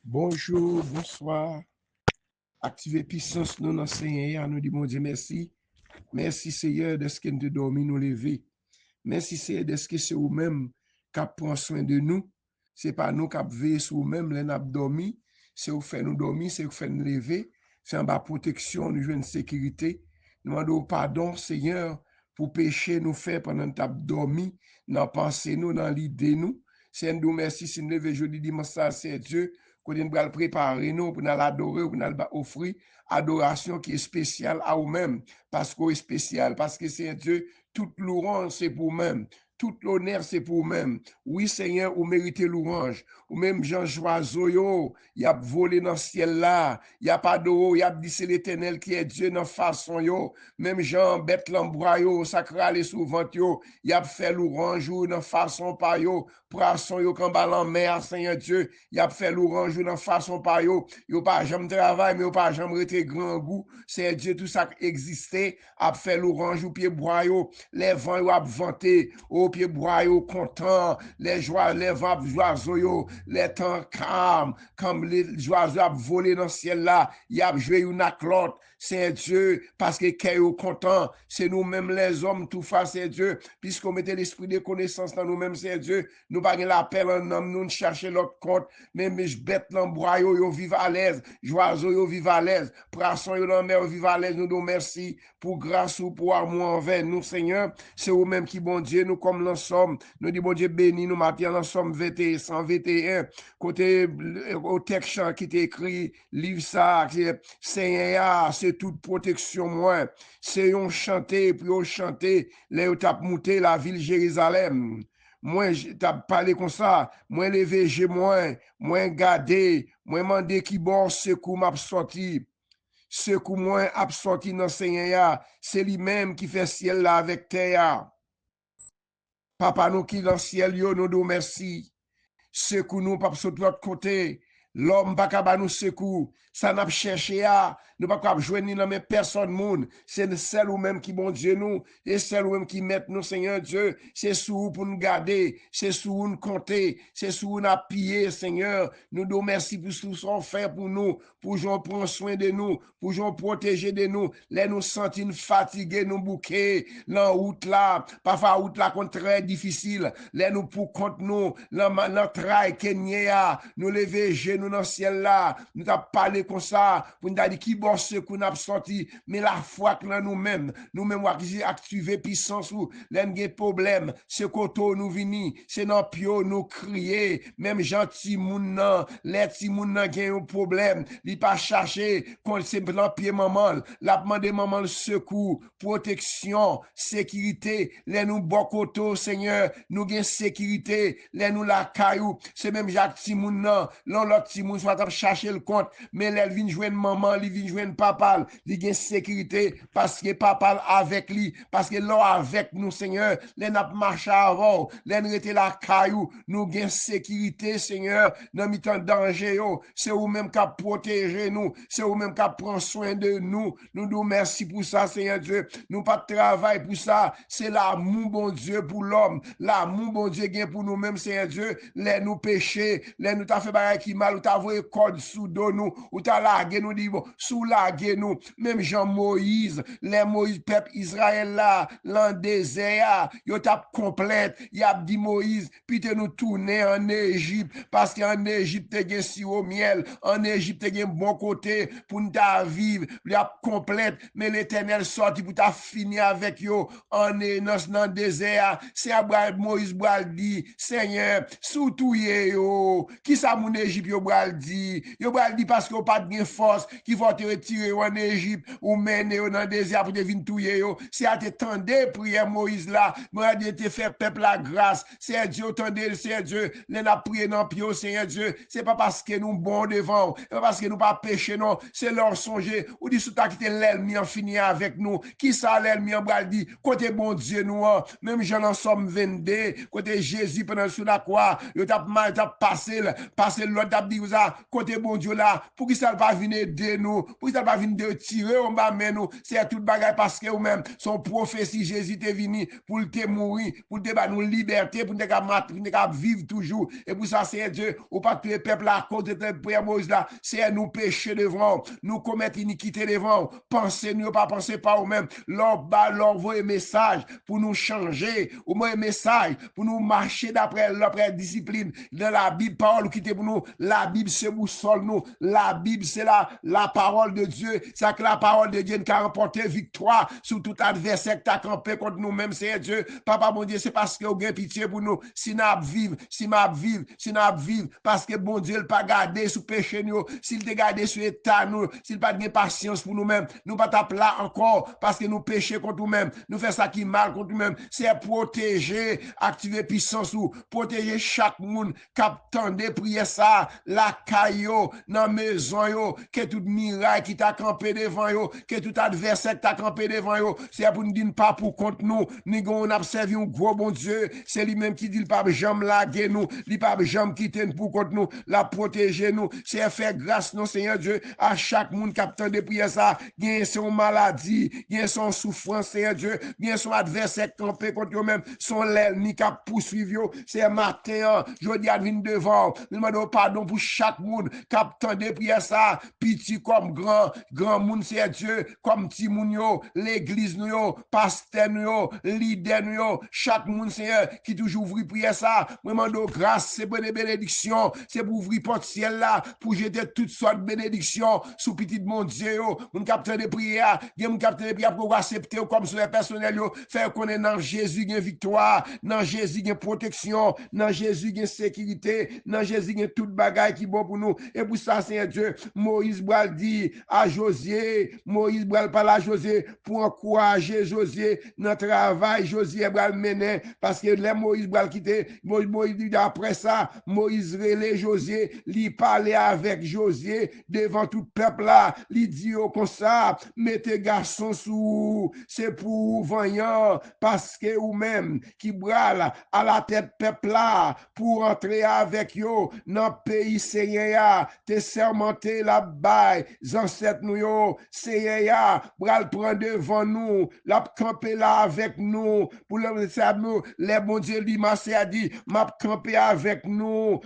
Bonjour, bonsoir. Activez puissance nous dans Seigneur. Nous disons, bon Dieu, merci. Merci Seigneur de ce que nous te dormi, nous lever. Merci Seigneur de ce que c'est vous-même qui prend soin de nous. C'est pas nous qui veillons sur vous-même, les n'a dormi. C'est vous fait nous dormir, c'est vous fait nous lever. C'est en bas protection, nous jouons une sécurité. Nous demandons pardon, Seigneur, pour péché nous faire pendant que nous dormi, dans pensée nous, dans l'idée nous. Seigneur, nous merci si nous levons jeudi dimanche, ça c'est Dieu, qu'on nous préparer nous pour nous adorer, pour nous offrir adoration qui est spéciale à vous-même, parce qu'on est spécial, parce que c'est Dieu, toute louange c'est pour vous-même. Tout l'honneur, c'est pour vous-même. Oui, Seigneur, vous méritez louange. Ou même Jean Joazo, il a volé dans le ciel là. Il n'y a pas d'eau, il a dit c'est l'éternel qui est Dieu dans façon yo. Même Jean bête l'embroyo, sacré souvent yo. Il a fait louange dans façon par yo. Poisson yo quand en mer, Seigneur Dieu. Il a fait louange dans façon par yo. Yo pas jamais travail, mais yo pas jamais été grand goût. C'est Dieu tout ça qui existait. A fait louange au pied broyo. Les vents yo a vanté. Au pied broyo content. Les joies, les vents joyeux. Les temps calmes. Comme les oiseaux a volé dans le ciel là. Il a joué une à l'autre. C'est Dieu. Parce que qu'il est content. C'est nous-mêmes les hommes tout face, c'est Dieu. Puisqu'on mettait l'esprit de connaissance dans nous-mêmes, c'est Dieu. Nous pas l'appel en homme, nous chercher l'autre compte. Mais je bête l'embroyo, yo vive à l'aise. Joiseau, yo vive à l'aise. Poisson, yo dans mer, vive à l'aise. Nous nous merci pour grâce ou pour amour envers nous, Seigneur. C'est vous-même qui, bon Dieu, nous comme l'ensemble. Nous dit, bon Dieu, béni, nous matin, l'ensemble 21, 121. Côté, au texte qui est écrit, livre ça, Seigneur, c'est toute protection, moi. C'est on chanter, puis on chanter, les on tap monté la ville Jérusalem. Moi, t'as parlé comme ça, moi levé, j'ai moi gardé, moi mandé qui bon secours m'a sorti. Secours moi a sorti dans Seigneur, c'est lui-même qui fait ciel là avec terre. Papa nous qui dans ciel yo, nous nous merci. Secours nous pas sur l'autre côté. L'homme pas capable nous secours. Ça n'a pas cherché à. Nous pas capable joindre dans mes personne monde. C'est celle ou même qui bon Dieu nous. Et celle ou même qui met nous, Seigneur Dieu. C'est sous pour nous garder. C'est sous nous compter. C'est sous nous appuyer, Seigneur. Nous nous merci pour ce qu'ils fait pour nous. Pour nous prendre soin de nous. Pour nous protéger de nous. Les nous sentir fatigués, nous bouquer. La route là. Parfois, la route là, très difficile. Les nous pour contre nous. Notre trail Kenya. Nous lever nous dans le ciel là, nous t'as parlé comme ça, pour nous dire qui bosse qu'on a sorti, mais la foi que nous-mêmes, nous-mêmes, qui activer puissance ou, les problèmes, c'est koto nous vini, c'est dans pio nous crier, même gentil moun nan, les ti moun nan gen un problème, li pas chercher, quand c'est dans pied maman, la demande maman le secours, protection, sécurité, les nous bokoto, Seigneur, nous gen sécurité, les nous la caillou, c'est même Jacques Timoun nan, l'autre petit moun soit chercher le compte, mais elle vient joindre maman, elle vient joindre papa, il gagne sécurité parce que papa avec lui, parce que là avec nous Seigneur, les n'a marché avant, les était la caillou, nous gagne sécurité Seigneur, dans mi-temps danger yo, c'est vous même qui protéger nous, c'est vous même qui prend soin de nous. Nous nous merci pour ça Seigneur Dieu. Nous pas de travail pour ça, c'est l'amour bon Dieu pour l'homme, l'amour bon Dieu gagne pour nous-mêmes Seigneur Dieu, les nous péchés, les nous t'a fait bagarre qui mal, ou t'a voyé code sous dos nous, ou t'a largué nous, dit bon, sous largué nous, même Jean Moïse, les Moïse, peuple Israël là, l'an désert, yo t'a complète, y a dit Moïse, puis te nous tourner en Égypte, parce qu'en Égypte, te gen si au miel, en Égypte, te gen bon côté, pour nous ta vivre, y a complète, mais l'éternel sorti pour ta fini avec yo, en dans désert, c'est à Moïse boal dit, Seigneur, sous tout yo, qui ça mon Égypte yo bral di parce que pas de force qui va te retirer en Égypte ou mener dans le désert pour te venir touyer yo, c'est à te tendre prière Moïse là, moi de te faire peuple la grâce, c'est Dieu tendre, c'est Dieu, les n'a prié dans pio Seigneur Dieu, c'est pas parce que nous bon devant, c'est pas parce que nous pas péché non, c'est leur songer ou dit sous ta qui l'ennemi en fini avec nous, qui ça l'ennemi en bral dit côté bon Dieu nous, même Jean en somme 22, côté Jésus pendant sous la croix, yo t'a mal t'a passé l'autre t'a dit ça côté bon Dieu là pour qui ça va venir aider nous pour ça pas venir de tirer on va mais nous c'est tout bagaille parce que ou même son prophétie Jésus est venu pour te mourir pour te nous liberté pour te vivre toujours et pour ça c'est Dieu ou pas tuer peuple à cause de Père Moïse là c'est nous pécher devant nous commettre iniquité devant penser nous pas penser pas ou même leur envoyer message pour nous changer ou moins message pour nous marcher d'après leur discipline dans la Bible parole qui était pour nous la Bible c'est boussole nous la Bible c'est la parole de Dieu c'est que la parole de Dieu qui a remporté victoire sur tout adversaire qui a campé contre nous-mêmes c'est Dieu papa mon Dieu c'est parce que vous avez pitié pour nous si nous vivons si nous vivons parce que bon Dieu il pas gardé sous péché nous s'il te gardé sur état nous s'il pas de patience pour nous-mêmes nous pas taper là encore parce que nous péchons contre nous-mêmes nous faisons ça qui mal contre nous-mêmes c'est protéger activer puissance ou protéger chaque monde captant des prières ça la caillou dans maison yo que tout miracle qui t'a campé devant yo que tout adversaire qui t'a campé devant yo c'est pour nous dire pas pour contre nous ni on a servi un gros bon Dieu c'est lui-même qui dit il pas jamais laguer nous il pas jamais quitter pour contre nous la protéger nous c'est faire grâce non Seigneur Dieu à chaque monde captant des prières ça gagne son maladie gagne son souffrance Seigneur Dieu gagne son adversaire campé contre eux-mêmes son l'ennemi qui poursuivre yo c'est matin je dis à venir devant nous demandons pardon pour chaque monde captant des prières ça petit comme grand monde c'est Dieu comme petit moun yo l'église nous yo pasteur nous yo leader nous yo chaque monde Seigneur qui toujours ouvrir prière ça moi demandons grâce c'est bonne bénédiction c'est pour ouvrir porte ciel là pour jeter toutes sortes de bénédictions sous petit mon Dieu yo mon capteur de prière mon capteur de prière pour accepter comme sur personnel yo faire connaître dans Jésus gagne victoire dans Jésus gagne protection dans Jésus gagne sécurité dans Jésus gagne toute bagaille qui bon pour nous et pour ça Seigneur Dieu Moïse bral dit à Josué Moïse bral parler à Josué pour encourager Josué dans travail Josué bral mener parce que les Moïse bral quitter Moïse dit après ça Moïse relé Josué lui parler avec Josué devant tout peuple là lui dit comme ça mettez garçon sous c'est pour voyant parce que ou même qui bral à la tête peuple là pour entrer avec yo dans pays Seigneur te sermenté la baille ancêtres nous yo Seigneur bral prendre devant nous la camper là avec nous pour nous les bon Dieu lui m'a dit m'a camper avec nous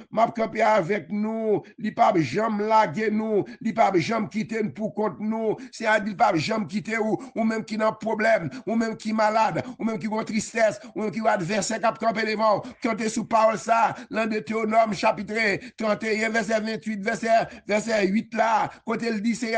li pas jamais laguer nous li pas jamais quitter pour contre nous c'est à dire pas jamais quitter ou même qui n'a problème ou même qui malade ou même qui a tristesse ou même qui a adversaire qui a camper devant quand tu sous parole ça dans Deutéronome chapitre 31 verset 28 verset 8 là quand il dit c'est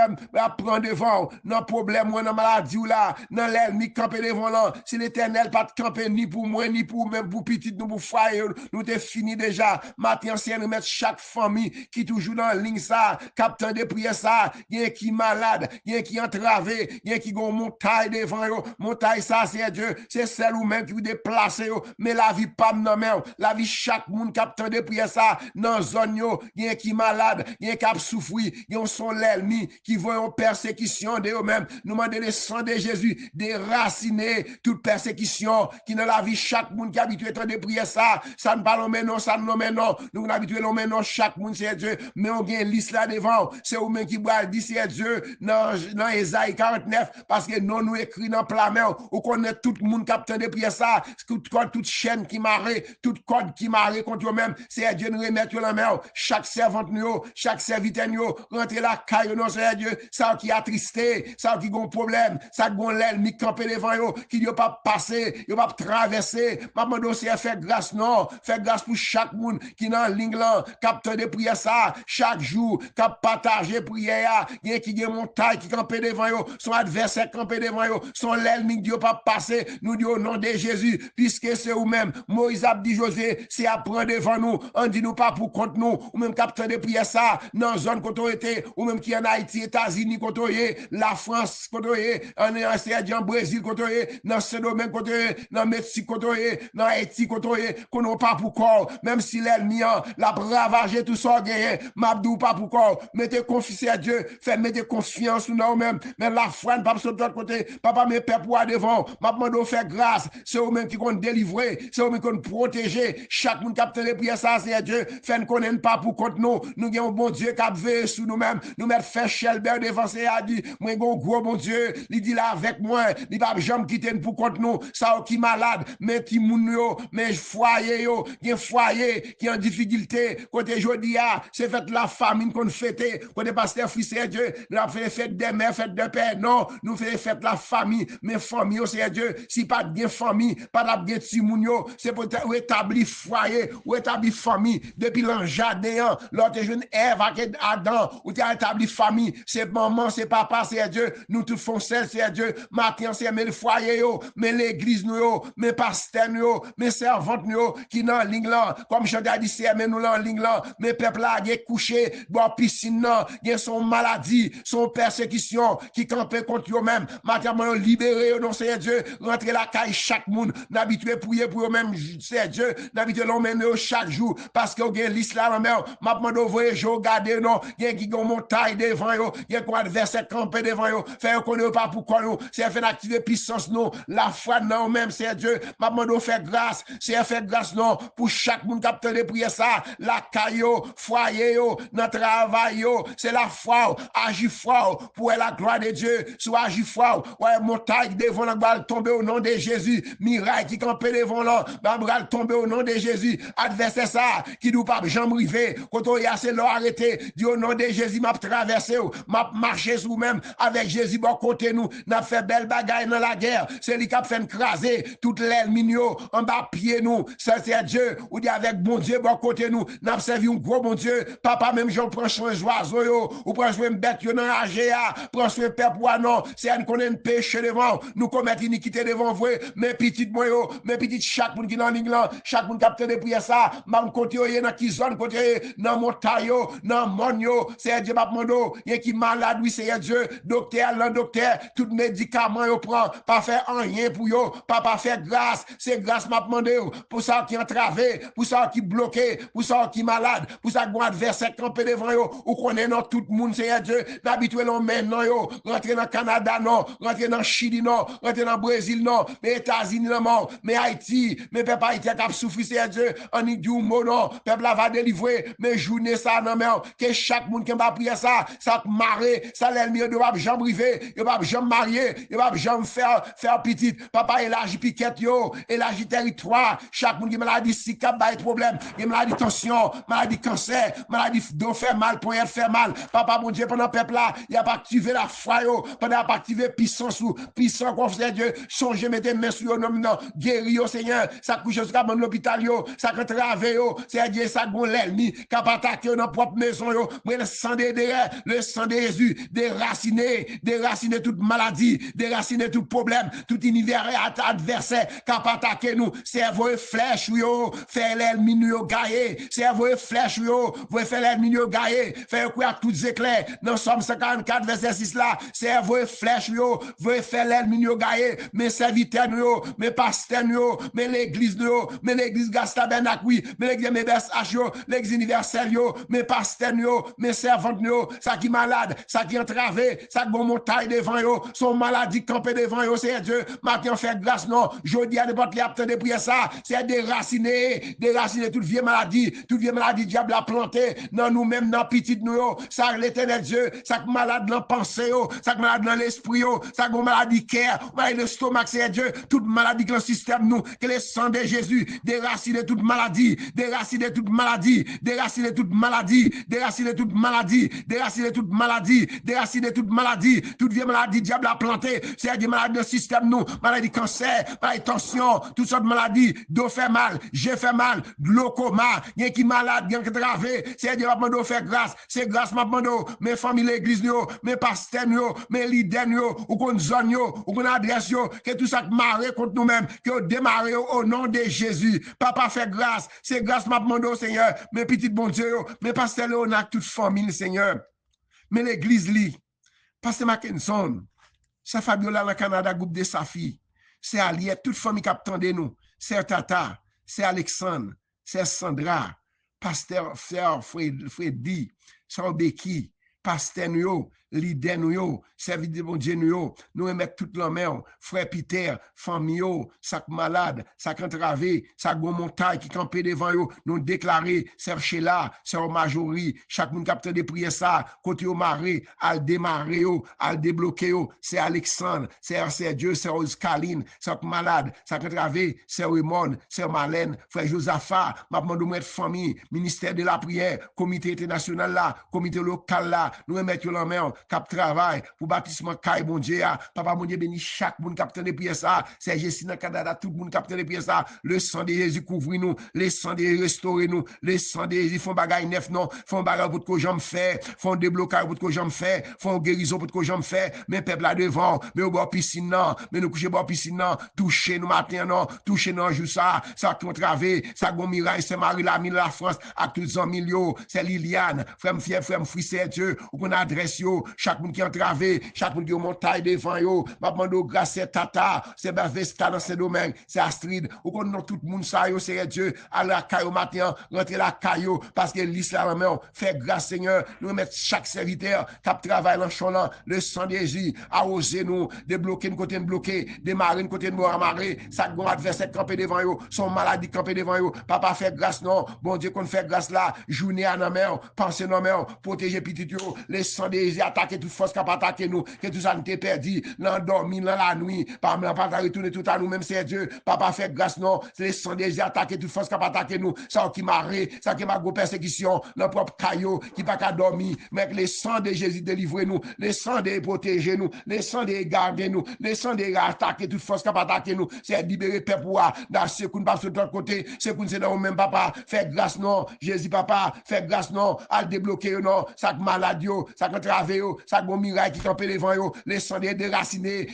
prendre devant non problème ou dans maladie ou là dans l'ennemi camper devant là si l'Éternel pas camper ni pour moi ni pour même pour petit nous pour frère nous t'es fini déjà matin c'est nous mettre chaque famille qui toujours dans ligne ça captant des prières ça il qui malade il qui entravé il qui gon montagne devant yo montagne ça c'est Dieu c'est celle ou même qui vous déplacer mais la vie pas dans main la vie chaque monde captant des prières ça dans zone yo il qui malade il qui a souffrir ils sont l'ennemi qui voient persécution de eux-mêmes nous demander le sang de Jésus déraciner toute persécution qui dans la vie chaque monde qui habitué à des prières ça ne parle mais non ça non mais non nous habitué mais non chaque monde c'est Dieu mais on gagne liste là devant c'est ou même qui bral dit c'est Dieu dans Ésaïe 49 parce que non nous écrit dans plat main ou connaît tout le monde capteur de prière ça toute chaîne qui marre toute code qui marre contre eux-mêmes c'est Dieu nous remettre la main chaque servante nous chaque serviteur nous rentrer la caille non c'est Dieu ça qui attristé ça qui gon problème ça gon l'ennemi camper devant yo qui yo pas passer yo pas traverser maman dossier fait grâce non fait grâce pour chaque monde qui dans ligne là capteur de prière ça chaque jour cap partager prière il qui gen montagne qui camper devant yo son adversaire camper devant yo son l'ennemi Dieu pas passer nous dit au nom de Jésus puisque c'est ou même Moïse a dit Josué c'est à prendre devant nous on dit nous pas pour contre nous ou même capteur de prière ça dans zone autorité ou même qui en Haïti États-Unis côté la France côté en Brésil côté dans ce domaine côté dans Mexique côté dans Haïti côté qu'on n'a pas pour corps même si l'ennemi la ravager tout ça gagné m'abdou pas pour corps mettez confiance à Dieu fait mettez confiance nous même mais la foi pas sur l'autre côté papa mes pères pour devant m'a demandé faire grâce c'est eux même qui vont délivrer c'est eux même qui vont protéger chaque monde capte les prières ça c'est Dieu fait ne connaît pas pour contre nous avons un bon Dieu qui a veillé sur nous-mêmes nous mettre faire Shelbert devant c'est a dit moi gros bon Dieu, il dit là avec moi, il pas jamais quitter pour contre nous, ça qui malade, mais ti moun yo, mais foyer yo, gen foyer qui en difficulté, côté jodi a, c'est fait la famine qu'on fêter, côté pasteur fils Dieu, nous avons fait fête des mères, fête de père, non, nous faisons fête la famille, mais famille c'est Dieu, si pas de famille, pas de ti moun yo, c'est pour établir foyer, ou établir famille depuis l'jardin, l'autre jeune Ève avec Adam, ou tu as établi famille, c'est maman, c'est papa, c'est Dieu, nous tous font celle, c'est Dieu, maintenant c'est mais le foyer yo, mais l'église nous yo, mais pasteurs nous, mais servantes nous qui dans ligne là, comme je t'ai dit c'est mais nous dans ligne là, mais peuple là qui est couché dans piscine là, qui son maladie, son persécution qui campait contre eux même, maintenant libérer non c'est Dieu, rentrer la caille chaque monde, n'habituer prier pour eux même c'est Dieu, n'habituer l'emmèner chaque jour parce que vous avez l'islam même, maintenant vous voyez je regarde non, il y a une montagne devant eux, il y a un adversaire campé devant eux, faire connaître pas pourquoi nous, c'est faire activer puissance nous, la foi non même c'est Dieu, maintenant faire grâce, c'est faire grâce non pour chaque monde qui a de prier ça, la caillou, foyer dans travail c'est la foi, agir foi pour la gloire de Dieu, soit agir foi, ouais montagne devant la balle tomber au nom de Jésus, miracle qui campé devant là, balle tomber au nom de Jésus, adversaire ça qui nous pas jamais rivé, quand on y a c'est leur arrêté, dit au nom de Jésus m'a traversé, m'a marché sous même avec Jésus bon côté nous, n'a fait belle bagaille dans la guerre, c'est lui qui a fait écraser toute l'ennemi en bas pied nous, ça c'est Dieu, ou dit avec bon Dieu bon côté nous, n'a servi un gros bon Dieu, papa même j'en prends soin des oiseaux ou prends soin bête yo dans AGA, prends soin peuple non, c'est un connaît un péché devant, nous commettre iniquité devant vous, mes petites moi mes petites chaque monde qui dans ligne là, chaque monde capte de prière ça, même côté yo dans qui zone côté dans montagne dans monde yo, c'est Dieu m'a demandé, y qui malade oui c'est Dieu, docteur tout médicament yo prend, pas faire rien pour yo, pas faire grâce, c'est grâce m'a demandé pour ça qui entravé, pour ça qui bloqué, pour ça qui malade, pour ça qui adversaire campé devant yo, ou connaît non tout le monde c'est Dieu, d'habitude non maintenant yo, rentrer dans Canada non, rentrer dans Chili non, rentrer dans Brésil non, mais États-Unis non, mais Haïti, mais peuple Haïti qui a souffert c'est Dieu, en du mot non, peuple va délivrer, mais journée ça non mais que chaque monde qui va prier ça marrer, ça l'ennemi de va jamais river, il va jamais marier, il va jamais faire petite, papa élargi piquette yo, élargi territoire, chaque monde qui maladie si cap ba problème, il maladie tension, maladie cancer, maladie d'eau fait mal, point fait mal, papa mon Dieu pendant peuple là, il a pas activé la foi yo, pendant pas activé puissance ou puissant qu'on fait Dieu, changer mettre main sur yo non, guérir au Seigneur, ça couche sur dans l'hôpital yo, ça traver yo, c'est Dieu ça gon l'ennemi, qui pas attaquer dans propre maison yo, le sang de Jésus, déraciner toute maladie, déraciner tout problème, tout univers adversaire, qui pas attaquer nous, cerveau et flèche yo, faire l'ennemi yo gailler, cerveau et flèche yo, vous faire l'ennemi yo gailler, faire quoi toutes éclairs, dans Somme 54 verset 6 là, cerveau et flèche yo, vous faire l'ennemi yo gailler, mes serviteurs yo, mes pasteurs yo, mais l'église yo, mais l'église Gastabernac oui, mais l'église MBSH yo, l'église universelle yo, mes pasteurs yo, mes servantes yo, ça qui malade, ça qui entravé, ça qui bon montagne devant yo, son maladie campé devant yo, c'est Dieu, maintenant fait grâce non, jodi à n'importe les aptes de prier ça, c'est déraciner toute vieille maladie diable a planté, dans nous-mêmes, dans petit nous yo, ça l'éternel Dieu, ça qui malade dans pensée yo, ça qui malade dans l'esprit yo, ça qui maladie cœur, le stomac c'est Dieu, toute maladie dans le système nous, que le sang de Jésus déraciner toute maladie, déraciner toute maladie, déraciner toute maladie, déraciner toute maladie, déraciner toute maladie, déraciner toute maladie, toute vieille maladie diable a planté, c'est des maladies dans le système nous, maladie cancer, maladie tension, toutes sortes de maladies, dos fait mal, j'ai fait mal, glaucoma, y qui malade, y qui travé, c'est Dieu m'a demandé faire grâce, c'est grâce m'a demandé mes familles l'église yo, mes pasteurs yo, mes leaders yo, ou qu'on zone yo, ou qu'on adresse yo, que tout ça marre contre nous-mêmes, que démarrer au nom de Jésus. Papa fait grâce, c'est grâce m'a demandé au Seigneur, mes petites bon Dieu yo, mes pasteurs yo, on a toute famille Seigneur. Mais l'église li, pasteur Mackinson, c'est Fabiola dans le Canada, groupe de sa fille, c'est Aliette, toute famille qui attendait nous, c'est Tata, c'est Alexandre, c'est Sandra, pasteur frère Freddy, c'est Becky, pasteur nous yo, leader nous yo, serviteur de bon Dieu nous remettre toute la main, frère Peter, famille yo, sac malade, sac entravé, sac bon montagne qui campait devant yo, nous déclarer, sœur Sheila, sœur Majorie, chaque monde capteur de prière ça, côté au maré, al démarrer yo, al débloquer yo, c'est Alexandre, c'est Dieu, c'est Oscaline, sac malade, sac entravé, c'est Raymond, c'est Marlène, frère Josaphat, m'a demandé de mettre famille, ministère de la prière, comité international là, comité local là, nous remettre la main, cap travail, pour bâtissement Kai bon Dieu, papa mon Dieu béni chaque monde capteur de prière ça, c'est Jessie dans Canada, tout le monde capteur de prière ça, le sang de Jésus couvre nous, le sang de Jésus restaure nous, le sang de Jésus font bagaille neuf non, font bagaille pour que j'en fais, font déblocage pour que j'en fais, font guérison pour que j'en fais, mais peuple là devant, mais au bord piscine non, mais nous coucher bord piscine non, toucher nous matin non, toucher nous jour ça contravé, ça bon miracle, c'est Marie la mine la France, à tous en milieu, c'est Liliane, frère fier, frère c'est Dieu, ou qu'on adresse yo, chaque monde qui entravé, chaque monde qui au montagne devant yo, m'a demandé grâce c'est Tata, c'est Bavesta dans ce domaine, c'est Astrid, ou qu'on non tout le monde ça yo, c'est Dieu, à la caillou matin, rentrer la caillou, parce que l'islam fait grâce Seigneur, nous mettre chaque serviteur, cap travail en cholant, le sang de Jésus, arroser nous, débloquer nous côté bloqué, démarrer nous côté nous amarrer, ça bon adversaire campé devant yo, son maladie campé devant yo, papa fait grâce non, bon Dieu qu'on fait grâce là, journée à nos mains, penser nos mains, protéger petit yo, les sang de Jésus attaquer toute force qui a attaqué nous, que tout ça nous t'est perdu, l'endormi dans la nuit, pas retourner tout à nous même c'est Dieu, papa fait grâce non, c'est les sang de Jésus attaquer toute force qui a attaqué nous, ça qui marre, ça qui m'a gros persécution, notre propre caillou qui pas qu'à dormir, mais les sang de Jésus délivrer nous, les sang de protéger nous, les sang de garder nous, les sang de attaquer toute force qui a attaqué nous, c'est libérer peuple dans ce qu'on passe de l'autre côté, c'est qu'on c'est dans même papa, fait grâce non, Jésus papa, fait grâce non, à débloquer non, ça maladie, ça entravé, ça bon miracle qui campé devant yo, les sang déraciner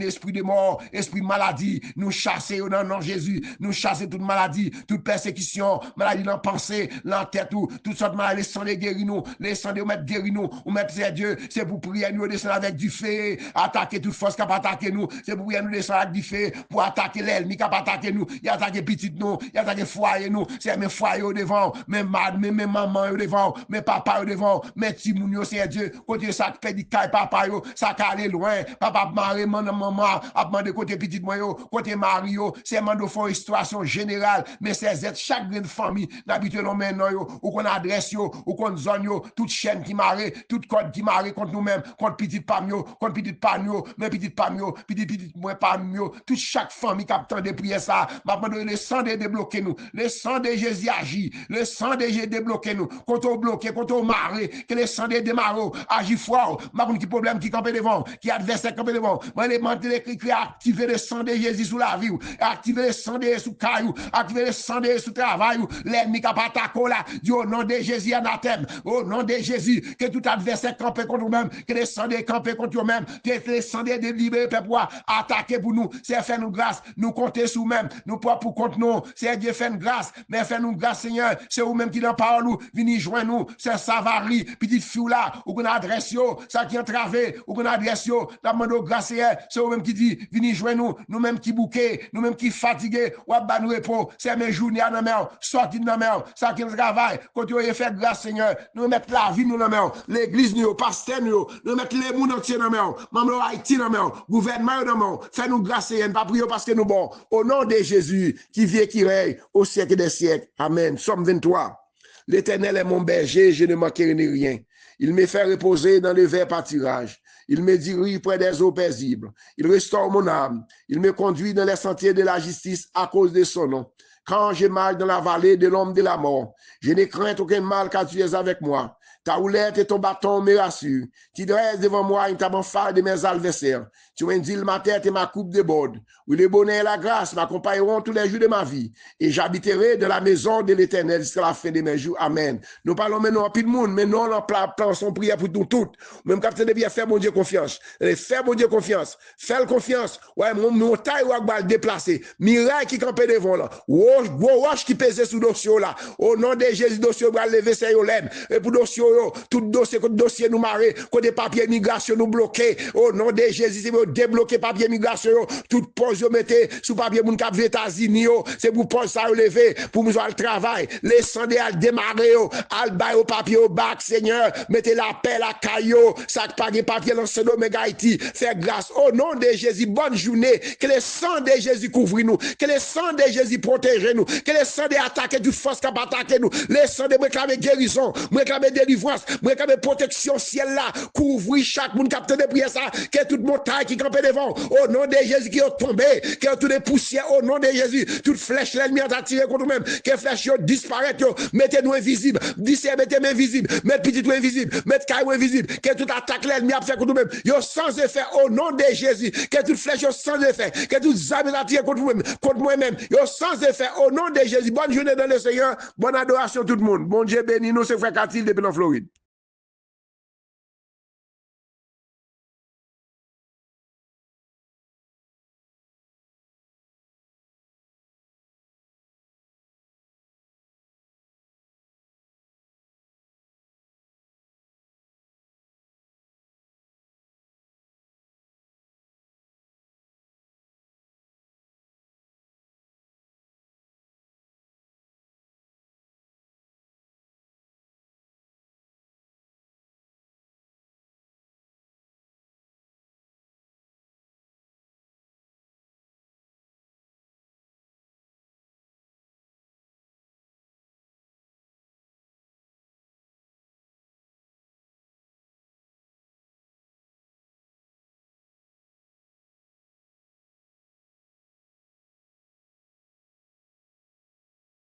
esprit de mort, esprit maladie, nous chasser dans le nom de Jésus, nous chasser toute maladie, toute persécution, maladie dans pensée, dans tête toute sorte de maladie, les sang de guérir nous, les sang de mettre guérir nous, ou mettre c'est Dieu, c'est pour prier nous descendre avec du feu, attaquer toute force qui a attaqué nous, c'est pour prier nous descendre avec du feu, pour attaquer l'ennemi qui a attaqué nous, il a attaqué petit nous, il a attaqué foyer nous, c'est mes foyers au devant, mes maman au devant, mes papa au devant, mes petits mounio c'est Dieu, côté ça qui fait du caille papa yo, ça qui aller loin, papa maré maman, a demandé côté petit moi yo, côté Mario, c'est mando font histoire générale, mais c'est chaque grande famille d'habitude non maintenant yo, ou qu'on adresse yo, ou qu'on zone yo, toute chaîne qui marre, toute code qui marre contre nous-mêmes, contre petit pamio, contre petit pamio, mais petit pamio, petit moins pamio, toute chaque famille qui a tant de prières ça, maintenant le sang de débloquer nous, le sang de Jésus agit, le sang de Jésus débloquer nous, quand on bloqué, quand on marre, que le sang de démarre, agit fort, maintenant qui problème qui campé devant, qui adversaire campé devant, moi les mentir qui activer le sang de Jésus sous la vie, activer le sang de Jésus sous caillou, activer le sang de Jésus sous travail, l'ennemi qui a pas attaqué là, Dieu au nom de Jésus anathème, au nom de Jésus, que tout adversaire campé contre nous-mêmes, que le sang de campé contre nous-mêmes, que le sang de libérer peuple attaquer pour nous, c'est faire nous grâce, nous compter sous même, nous pas pour contre nous, c'est Dieu fait une grâce, mais fait nous grâce Seigneur, c'est vous même qui dans parole nous, venez joindre nous, c'est Savary, petite fille là, ou qu'on adresse yo, ça qui entravé, ou qu'on adresse yo, la demande grâce Seigneur, c'est vous même qui dit, venez joindre nous, nous même qui bouquet, nous même qui fatigué, ou à nous repos, c'est mes journées à nos mains, sorti de nos mains, ça qui travaille, quand vous fait grâce Seigneur, nous mettre la vie nous dans mains, l'église nous, pasteur nous mettre les monde entier dans mains, membre Haïti dans mains, gouvernement dans mains, fait nous grâce Seigneur, pas prier parce que nous bon, au nom de Jésus, qui vit et qui règne au siècle des siècles. Amen. Somme 23. L'Éternel est mon berger, je ne manquerai rien. Il me fait reposer dans le vert pâturage. Il me dirige près des eaux paisibles. Il restaure mon âme. Il me conduit dans les sentiers de la justice à cause de son nom. Quand j'ai mal dans la vallée de l'homme de la mort, je n'ai craint aucun mal car tu es avec moi. Ta houlette et ton bâton me rassurent. Tu dresses devant moi une table en phare de mes adversaires. Tu m'indiles ma tête et ma coupe déborde. Oui, le bonheur et la grâce m'accompagneront tous les jours de ma vie. Et j'habiterai de la maison de l'Éternel jusqu'à la fin de mes jours. Amen. Nous parlons maintenant à plus de monde, mais nous, on plan son prière pour nous toutes. Même quand tu bien faire mon Dieu confiance. Faire mon Dieu confiance. Faire confiance. Ouais, mon taille ou à déplacer. Miracle qui campait devant là. Roche qui pesait sous dossier là. Au nom de Jésus, dossier va lever ses yolènes. Et pour dossier tout dossier nous marre, côté papier migration nous bloqué, au nom de Jésus, c'est pour débloquer papier migration, tout pose yo mettez sous papier moun k'ap États-Unis, c'est pour pose ça relever, pour nous le travail, les sandé al démarrer, al bay au papier au bac, Seigneur, mettez la paix, la caillou, ça pas de papier dans ce domaine Haïti, faire grâce, au nom de Jésus, bonne journée, que le sang de Jésus couvre nous, que le sang de Jésus protège nous, que le sang de attaquer toute force qui a attaqué nous, le sang de réclamer guérison, réclamer délivrance, réclamer protection ciel là, couvrir chaque monde qui a de prière ça, que toute montagne qui campe devant, au nom de Jésus qui est tombé, que toutes les poussières, au nom de Jésus, toute flèche l'ennemi a tiré contre nous-mêmes, que flèche disparaît, mettez-nous invisibles, mettez-nous invisibles, mettez petit invisible, mettez caillou invisible, que toute attaque l'ennemi a fait contre nous-mêmes, yo sans effet, au nom de Jésus, que toute flèche yo sans effet, que toute zame a tiré contre moi-même, yo sans effet, au nom de Jésus, bonne journée dans le Seigneur, bonne adoration tout le monde, bon Dieu béni nous, c'est frère Katil depuis la Floride.